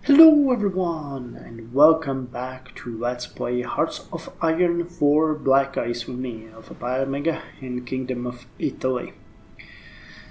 Hello everyone, and welcome back to Let's Play Hearts of Iron 4 BlackIce with me, Alpha Pi Omega, in Kingdom of Italy.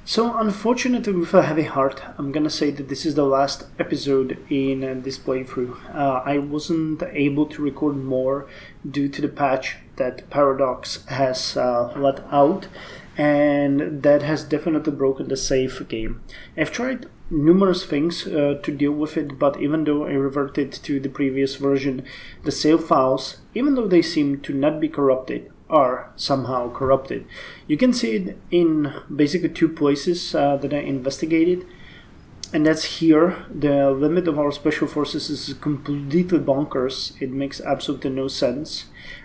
So, unfortunately, with a heavy heart, I'm gonna say that this is the last episode in this playthrough. I wasn't able to record more due to the patch that Paradox has let out, and that has definitely broken the save game. I've tried numerous things to deal with it, but even though I reverted to the previous version, the save files, even though they seem to not be corrupted, are somehow corrupted. You can see it in basically two places that I investigated, and that's here. The limit of our special forces is completely bonkers. It makes absolutely no sense.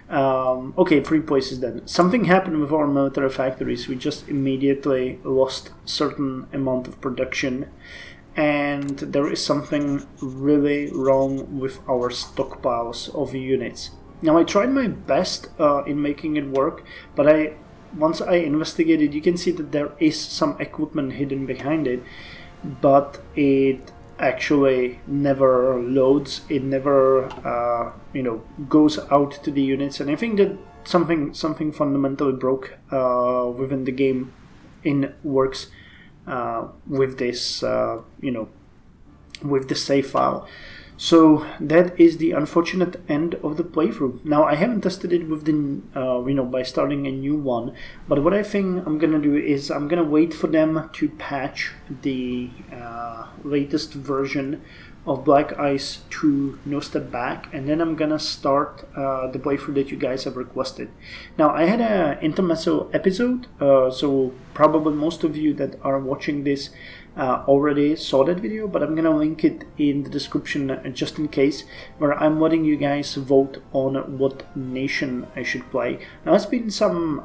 Okay, three places then. Something happened with our military factories. We just immediately lost certain amount of production, and there is something really wrong with our stockpiles of units. Now, I tried my best in making it work, but once I investigated, you can see that there is some equipment hidden behind it, but it actually never loads. It never, goes out to the units, and I think that something fundamentally broke within the game in works with this, with the save file. So that is the unfortunate end of the playthrough. Now, I haven't tested it with the, by starting a new one, but what I think I'm gonna do is I'm gonna wait for them to patch the latest version of BlackIce to No Step Back, and then I'm gonna start the playthrough that you guys have requested. Now, I had an intermezzo episode, so probably most of you that are watching this already saw that video, but I'm gonna link it in the description just in case, where I'm letting you guys vote on what nation I should play. Now, there's been some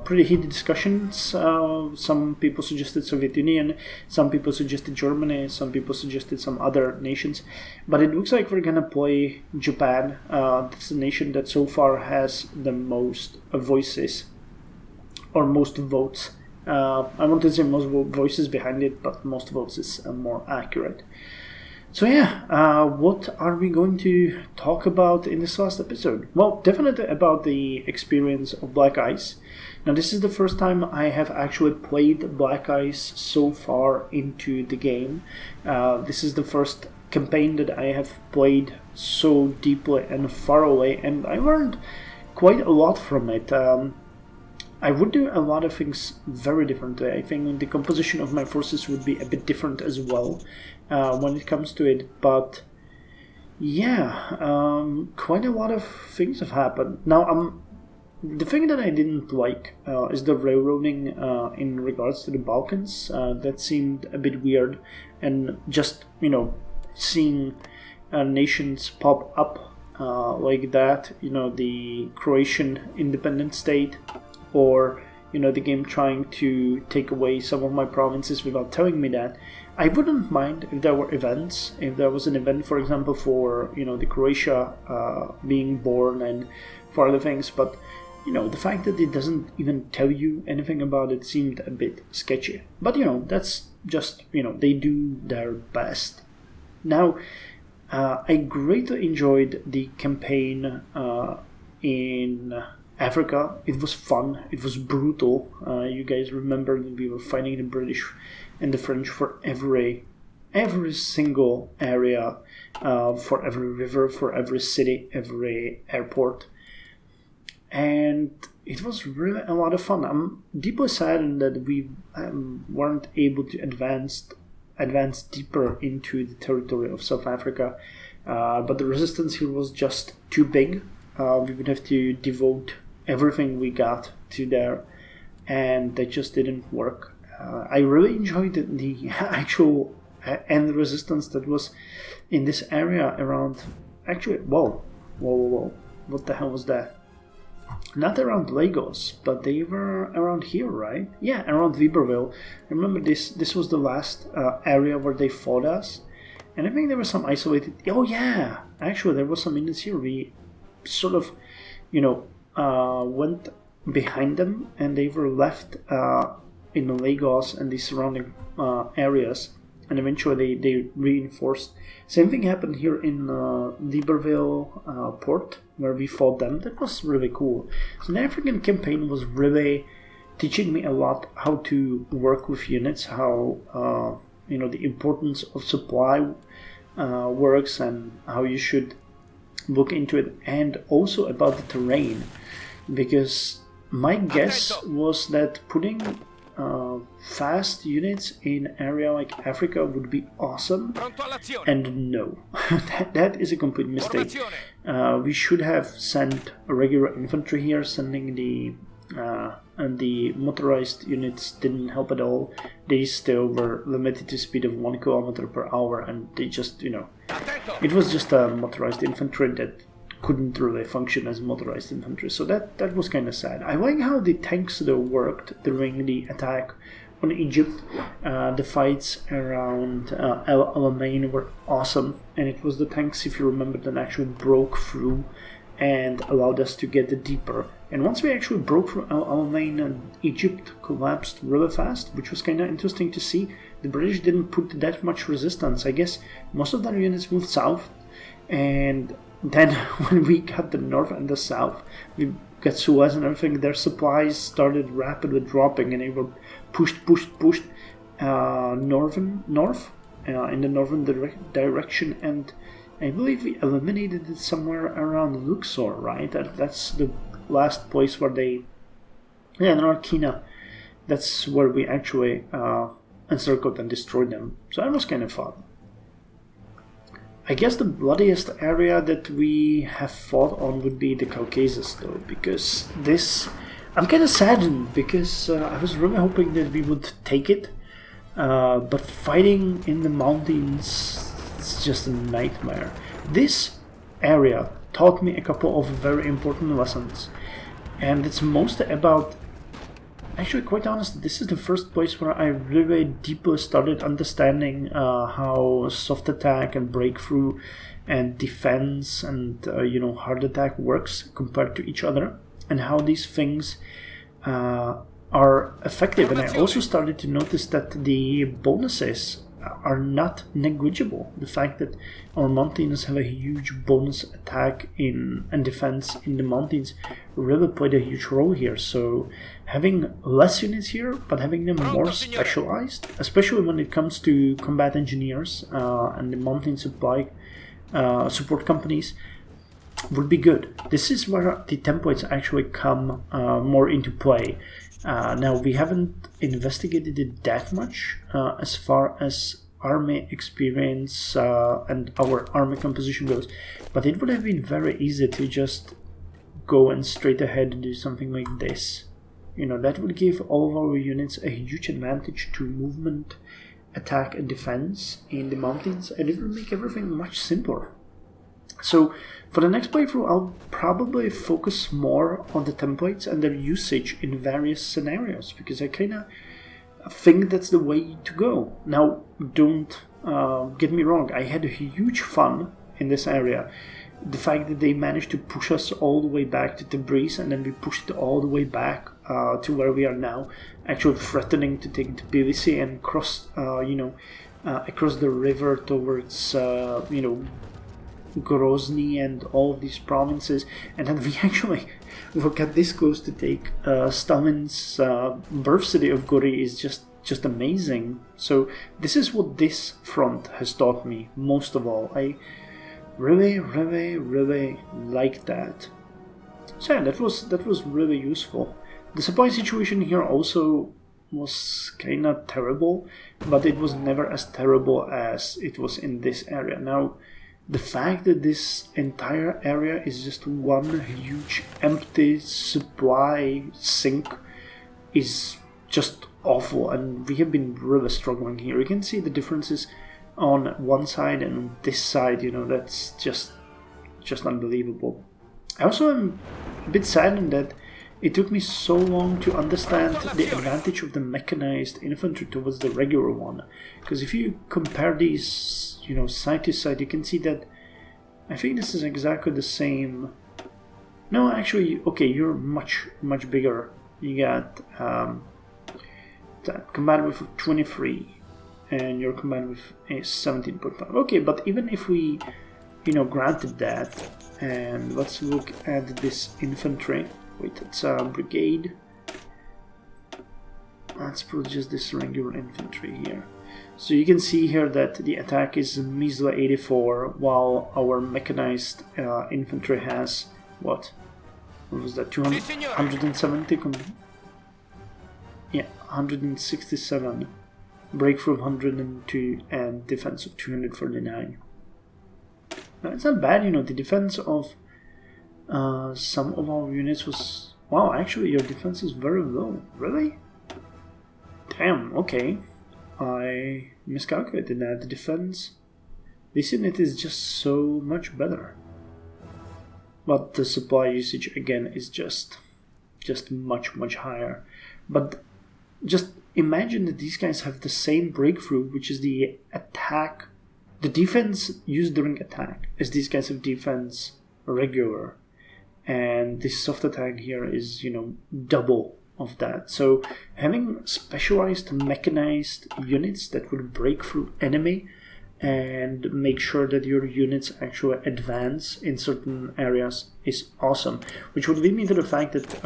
pretty heated discussions. Some people suggested Soviet Union, some people suggested Germany, some people suggested some other nations, but it looks like we're gonna play Japan. That's the nation that so far has the most voices, or most votes. I want to say most voices behind it, but most votes is more accurate. So yeah, what are we going to talk about in this last episode? Well, definitely about the experience of BlackIce. Now, this is the first time I have actually played BlackIce so far into the game. This is the first campaign that I have played so deeply and far away, and I learned quite a lot from it. I would do a lot of things very differently. I think the composition of my forces would be a bit different as well when it comes to it. But yeah, quite a lot of things have happened. Now, the thing that I didn't like is the railroading in regards to the Balkans. That seemed a bit weird, and just seeing nations pop up like that. The Croatian independent state, or the game trying to take away some of my provinces without telling me that. I wouldn't mind if there were events. If there was an event, for example, for the Croatia being born and for other things, but the fact that it doesn't even tell you anything about it seemed a bit sketchy. But that's just they do their best. Now, I greatly enjoyed the campaign in Africa. It was fun. It was brutal. You guys remember that we were fighting the British and the French for every single area, for every river, for every city, every airport, and it was really a lot of fun. I'm deeply saddened that we weren't able to advance deeper into the territory of South Africa, but the resistance here was just too big. We would have to devote everything we got to there, and that just didn't work. I really enjoyed the actual end resistance that was in this area around. Actually, whoa, what the hell was that? Not around Lagos, but they were around here, right? Yeah, around Libreville. Remember, this was the last area where they fought us, and I think there were some isolated. Oh yeah, actually there was some units here. We sort of, went behind them, and they were left in Lagos and the surrounding areas, and eventually they reinforced. Same thing happened here in Libreville port, where we fought them. That was really cool. So the African campaign was really teaching me a lot how to work with units, how the importance of supply works, and how you should look into it, and also about the terrain, because my guess was that putting fast units in an area like Africa would be awesome, and no, that is a complete mistake. We should have sent regular infantry here. Sending the motorized units didn't help at all. They still were limited to speed of 1 kilometer per hour, and they just, it was just a motorized infantry that couldn't really function as motorized infantry. So that was kind of sad. I like how the tanks though worked during the attack on Egypt. The fights around El Alamein were awesome, and it was the tanks, if you remember, that actually broke through and allowed us to get deeper. And once we actually broke through El Alamein, Egypt collapsed really fast, which was kind of interesting to see. The British didn't put that much resistance. I guess most of their units moved south, and then when we got the north and the south, we got Suez and everything, their supplies started rapidly dropping, and they were pushed north in the northern direction, and I believe we eliminated it somewhere around Luxor, right? That's the last place where Narkina. That's where we actually encircled and destroyed them. So that was kind of fun. I guess the bloodiest area that we have fought on would be the Caucasus, though, because I'm kind of saddened, because I was really hoping that we would take it, but fighting in the mountains, it's just a nightmare. This area taught me a couple of very important lessons, and it's mostly about... Actually, quite honest, this is the first place where I really deeply started understanding how soft attack and breakthrough and defense and hard attack works compared to each other, and how these things are effective. And I also started to notice that the bonuses are not negligible. The fact that our mountains have a huge bonus attack and defense in the mountains really played a huge role here. So having less units here, but having them more specialized, especially when it comes to combat engineers and the mountain supply support companies, would be good. This is where the templates actually come more into play. Now, we haven't investigated it that much as far as army experience and our army composition goes, but it would have been very easy to just go and straight ahead and do something like this. That would give all of our units a huge advantage to movement, attack, and defense in the mountains, and it would make everything much simpler. So for the next playthrough, I'll probably focus more on the templates and their usage in various scenarios, because I kind of think that's the way to go. Now, don't get me wrong, I had a huge fun in this area. The fact that they managed to push us all the way back to Tabriz, and then we pushed it all the way back to where we are now, actually threatening to take Tbilisi and cross, across the river towards, Grozny and all of these provinces, and then we actually got this close to take Stalin's birth city of Gori is just amazing. So this is what this front has taught me most of all. I really like that. So yeah, that was really useful. The supply situation here also was kind of terrible, but it was never as terrible as it was in this area. Now, the fact that this entire area is just one huge empty supply sink is just awful, and we have been really struggling here. You can see the differences on one side and on this side, that's just unbelievable. I also am a bit saddened that it took me so long to understand the advantage of the mechanized infantry towards the regular one, because if you compare these side to side, you can see that I think this is exactly the same. No, actually, okay, you're much bigger. You got that combatant with 23, and you're combined with a 17.5. Okay, but even if we, granted that, and let's look at this infantry. Wait, it's a brigade. Let's put just this regular infantry here. So you can see here that the attack is measly 84, while our mechanized infantry has what? What was that? 170? Yeah, 167. Breakthrough of 102 and defense of 249. Now, it's not bad, the defense of some of our units was... Wow, actually your defense is very low. Really? Damn, okay. I miscalculated that. The defense... This unit is just so much better. But the supply usage again is just much, much higher. But just imagine that these guys have the same breakthrough, which is the attack, the defense used during attack, as these guys have defense regular. And this soft attack here is, double of that. So having specialized mechanized units that would break through enemy and make sure that your units actually advance in certain areas is awesome. Which would lead me to the fact that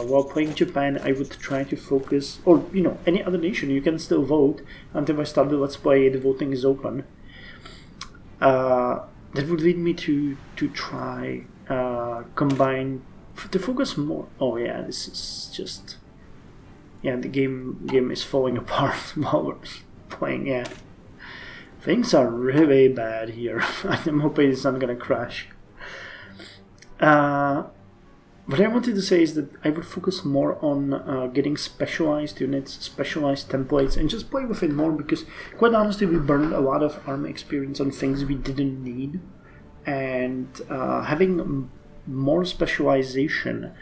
while playing Japan, I would try to focus, or any other nation, you can still vote until I start the Let's Play, the voting is open. That would lead me to try combine, to focus more. Oh yeah, this is just... Yeah, the game is falling apart while we're playing, yeah. Things are really bad here. I'm hoping it's not gonna crash. What I wanted to say is that I would focus more on getting specialized units, specialized templates, and just play with it more, because quite honestly we burned a lot of army experience on things we didn't need, and having more specialization,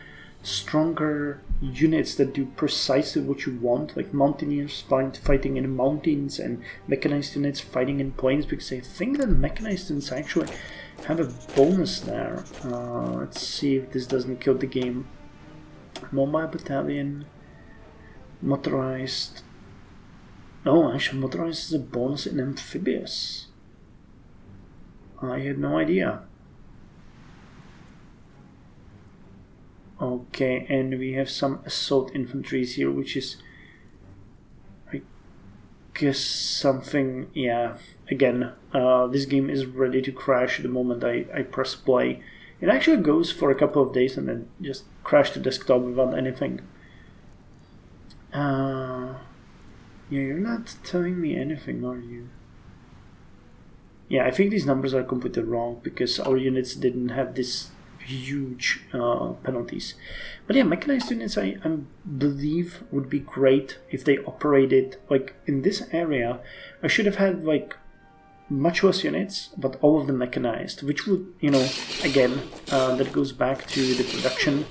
stronger units that do precisely what you want, like mountaineers fighting in mountains and mechanized units fighting in plains, because I think that mechanized units actually have a bonus there. Let's see if this doesn't kill the game. Mobile battalion, motorized. No, actually motorized is a bonus in amphibious. I had no idea. Okay, and we have some assault infantries here, which is, I guess, something, yeah, again, this game is ready to crash the moment I press play. It actually goes for a couple of days and then just crash the desktop without anything. Yeah, you're not telling me anything, are you? Yeah, I think these numbers are completely wrong, because our units didn't have this huge penalties. But yeah, mechanized units I believe would be great if they operated like in this area. I should have had like much less units, but all of them mechanized, which would, again, that goes back to the production.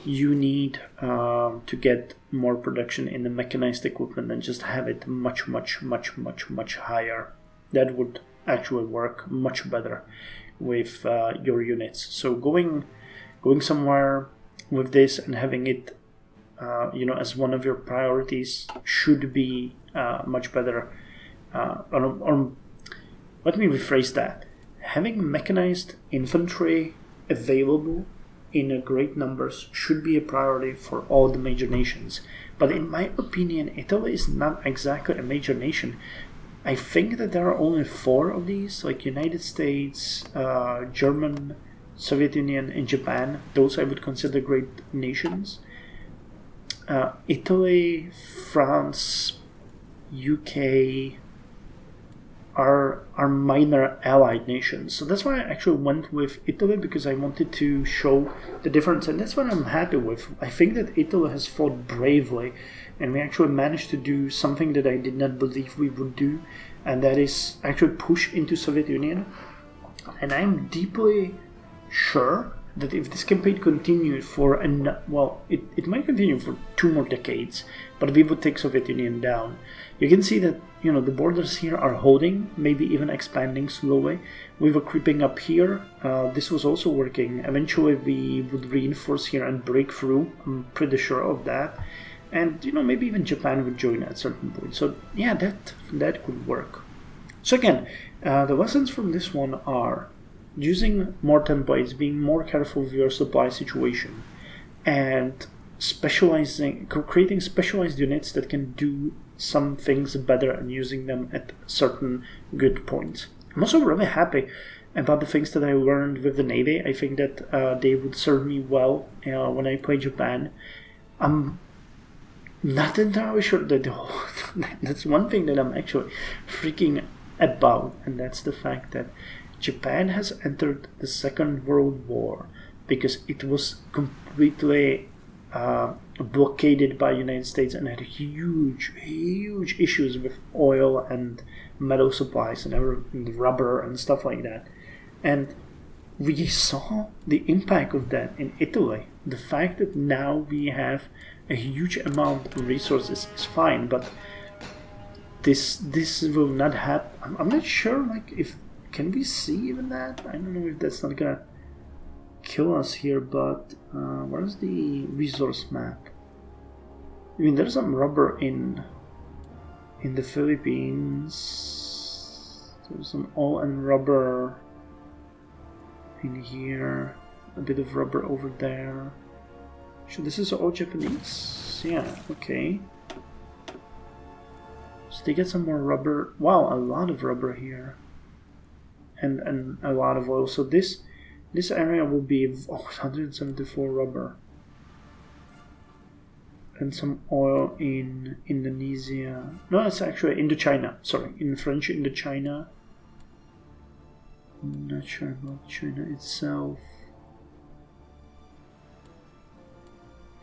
You need to get more production in the mechanized equipment and just have it much higher. That would actually work much better with your units. So going somewhere with this and having it as one of your priorities should be much better. Or let me rephrase that. Having mechanized infantry available in great numbers should be a priority for all the major nations. But in my opinion, Italy is not exactly a major nation. I think that there are only 4 of these, like United States, German, Soviet Union, and Japan. Those I would consider great nations. Italy, France, UK are minor allied nations. So that's why I actually went with Italy, because I wanted to show the difference. And that's what I'm happy with. I think that Italy has fought bravely, and we actually managed to do something that I did not believe we would do, and that is actually push into Soviet Union. And I'm deeply sure that if this campaign continued for it might continue for 2 more decades, but we would take Soviet Union down. You can see that the borders here are holding, maybe even expanding slowly. We were creeping up here. This was also working. Eventually we would reinforce here and break through. I'm pretty sure of that. And maybe even Japan would join at a certain point. So yeah, that could work. So again, the lessons from this one are using more templates, being more careful with your supply situation, and creating specialized units that can do some things better and using them at certain good points. I'm also really happy about the things that I learned with the Navy. I think that they would serve me well when I play Japan. I'm not entirely sure that that's one thing that I'm actually freaking about, and that's the fact that Japan has entered the Second World War because it was completely blockaded by the United States and had huge issues with oil and metal supplies and rubber and stuff like that. And we saw the impact of that in Italy. The fact that now we have a huge amount of resources is fine, but this will not happen. I'm not sure, if can we see even that? I don't know if that's not gonna kill us here, but where's the resource map? I mean, there's some rubber in the Philippines. There's some oil and rubber in here. A bit of rubber over there. So this is all Japanese? Yeah, okay. So they get some more rubber. Wow, a lot of rubber here. And a lot of oil. So this area will be 174 rubber. And some oil in Indonesia. No, it's actually Indochina. Sorry, in French Indochina. I'm not sure about China itself.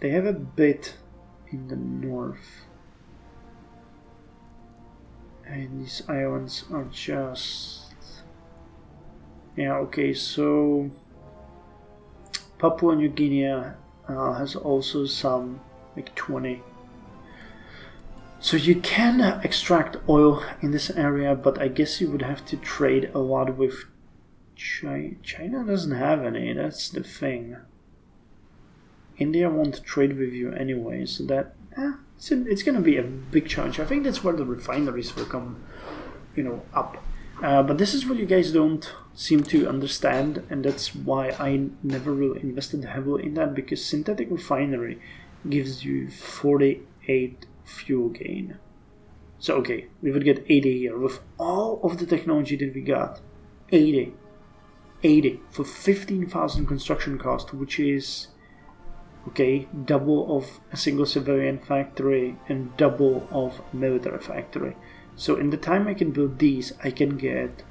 They have a bit in the north. And these islands are just... Yeah, okay, so... Papua New Guinea has also some, 20. So you can extract oil in this area, but I guess you would have to trade a lot with China. China doesn't have any, that's the thing. India won't trade with you anyway, so that it's going to be a big challenge. I think that's where the refineries will come, up. But this is what you guys don't seem to understand, and that's why I never really invested heavily in that, because synthetic refinery gives you 48 fuel gain. So okay, we would get 80 here with all of the technology that we got. 80 for 15,000 construction cost, which is double of a single civilian factory and double of military factory. So in the time I can build these, I can get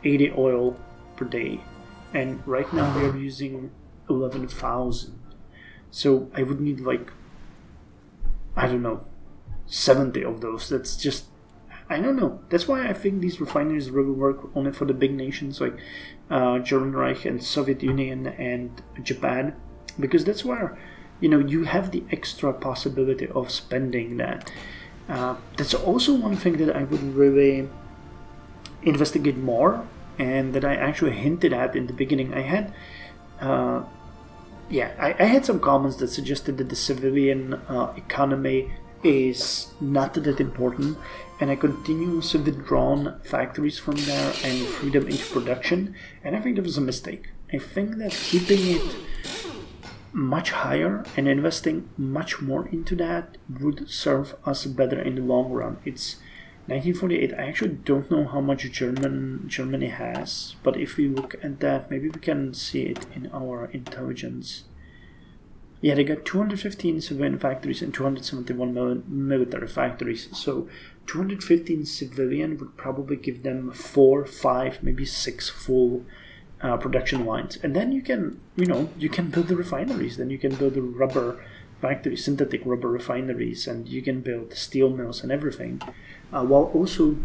80 oil per day, and right now we are using 11,000. So I would need 70 of those. That's just, I don't know. That's why I think these refineries really work only for the big nations like German Reich and Soviet Union and Japan, because that's where you have the extra possibility of spending that. That's also one thing that I would really investigate more, and that I actually hinted at in the beginning. I had I had some comments that suggested that the civilian economy is not that important, and I continuously withdrawn factories from there and free them into production, and I think that was a mistake. I think that keeping it much higher and investing much more into that would serve us better in the long run. It's 1948. I actually don't know how much Germany has, but if we look at that, maybe we can see it in our intelligence. Yeah, they got 215 civilian factories and 271 military factories. So 215 civilian would probably give them 4, 5, maybe 6 full production lines, and then you can build the refineries. Then you can build the rubber factories, synthetic rubber refineries, and you can build steel mills and everything, while also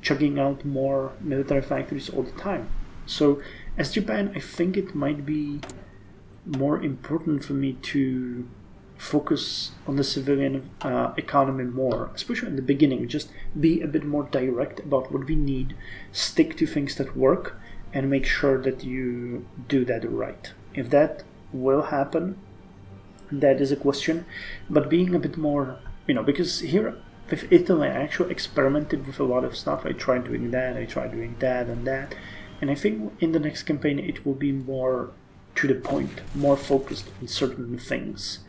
chugging out more military factories all the time. So as Japan, I think it might be more important for me to focus on the civilian economy more, especially in the beginning. Just be a bit more direct about what we need, stick to things that work, and make sure that you do that right. If that will happen, that is a question, but being a bit more, because here with Italy I actually experimented with a lot of stuff. I tried doing that, and that, and I think in the next campaign it will be more to the point, more focused on certain things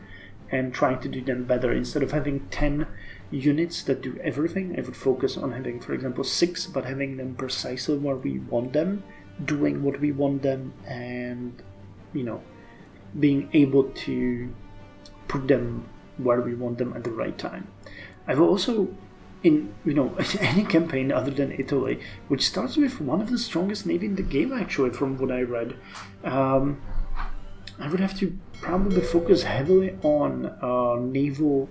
and trying to do them better. Instead of having 10 units that do everything, I would focus on having, for example, 6, but having them precisely where we want them, doing what we want them, and being able to put them where we want them at the right time. I will also, in any campaign other than Italy, which starts with one of the strongest navy in the game actually, from what I read, I would have to probably focus heavily on naval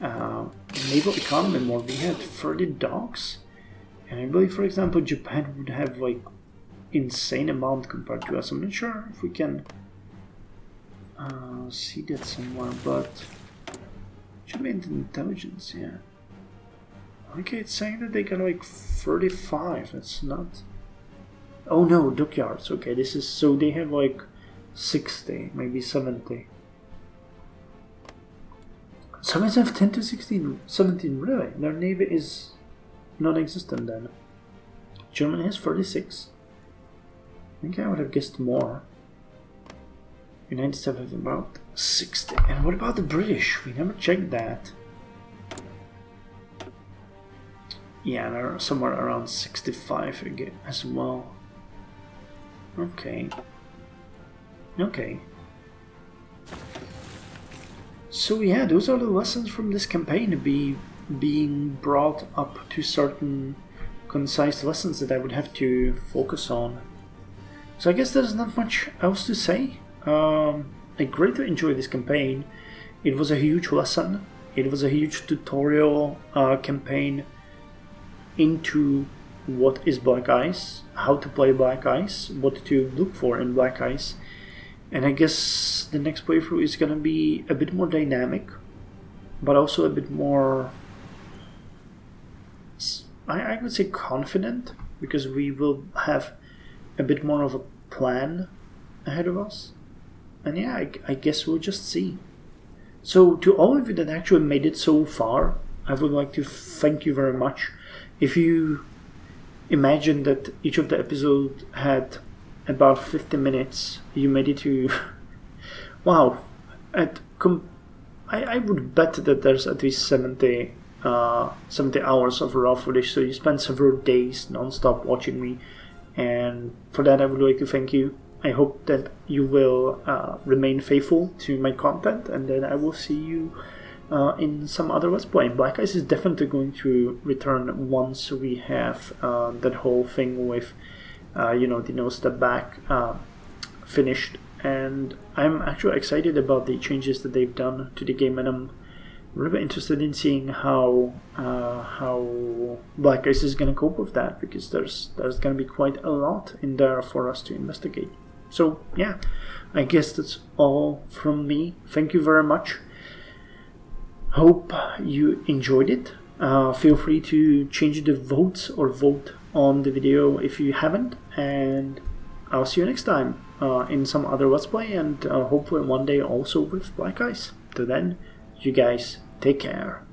economy more. We had 30 docks, and I believe, for example, Japan would have like insane amount compared to us. I'm not sure if we can see that somewhere, but it should be in the intelligence, yeah. Okay, it's saying that they got like 35. That's not. Oh no, dockyards. Okay, this is so they have like 60, maybe 70. Some have 10 to 16, 17. Really, their navy is non-existent then. Germany has 36. I think I would have guessed more. United States have about 60. And what about the British? We never checked that. Yeah, they're somewhere around 65 again as well. Okay. So yeah, those are the lessons from this campaign, being brought up to certain concise lessons that I would have to focus on. So I guess there's not much else to say. I greatly enjoyed this campaign. It was a huge lesson. It was a huge tutorial campaign into what is BlackIce, how to play BlackIce, what to look for in BlackIce. And I guess the next playthrough is gonna be a bit more dynamic, but also a bit more, I would say, confident, because we will have a bit more of a plan ahead of us. And yeah, I guess we'll just see. So to all of you that actually made it so far, I would like to thank you very much. If you imagine that each of the episodes had about 50 minutes, you made it to wow, I would bet that there's at least 70 hours of raw footage, so you spent several days non-stop watching me, and for that I would like to thank you. I hope that you will remain faithful to my content, and then I will see you in some other Let's Play. BlackIce is definitely going to return once we have that whole thing with the no step back finished, and I'm actually excited about the changes that they've done to the game, and I'm really interested in seeing how BlackIce is going to cope with that, because there's going to be quite a lot in there for us to investigate. So yeah, I guess that's all from me. Thank you very much. Hope you enjoyed it. Feel free to change the votes or vote on the video if you haven't, and I'll see you next time in some other Let's Play, and hopefully one day also with BlackIce. Till then, you guys take care.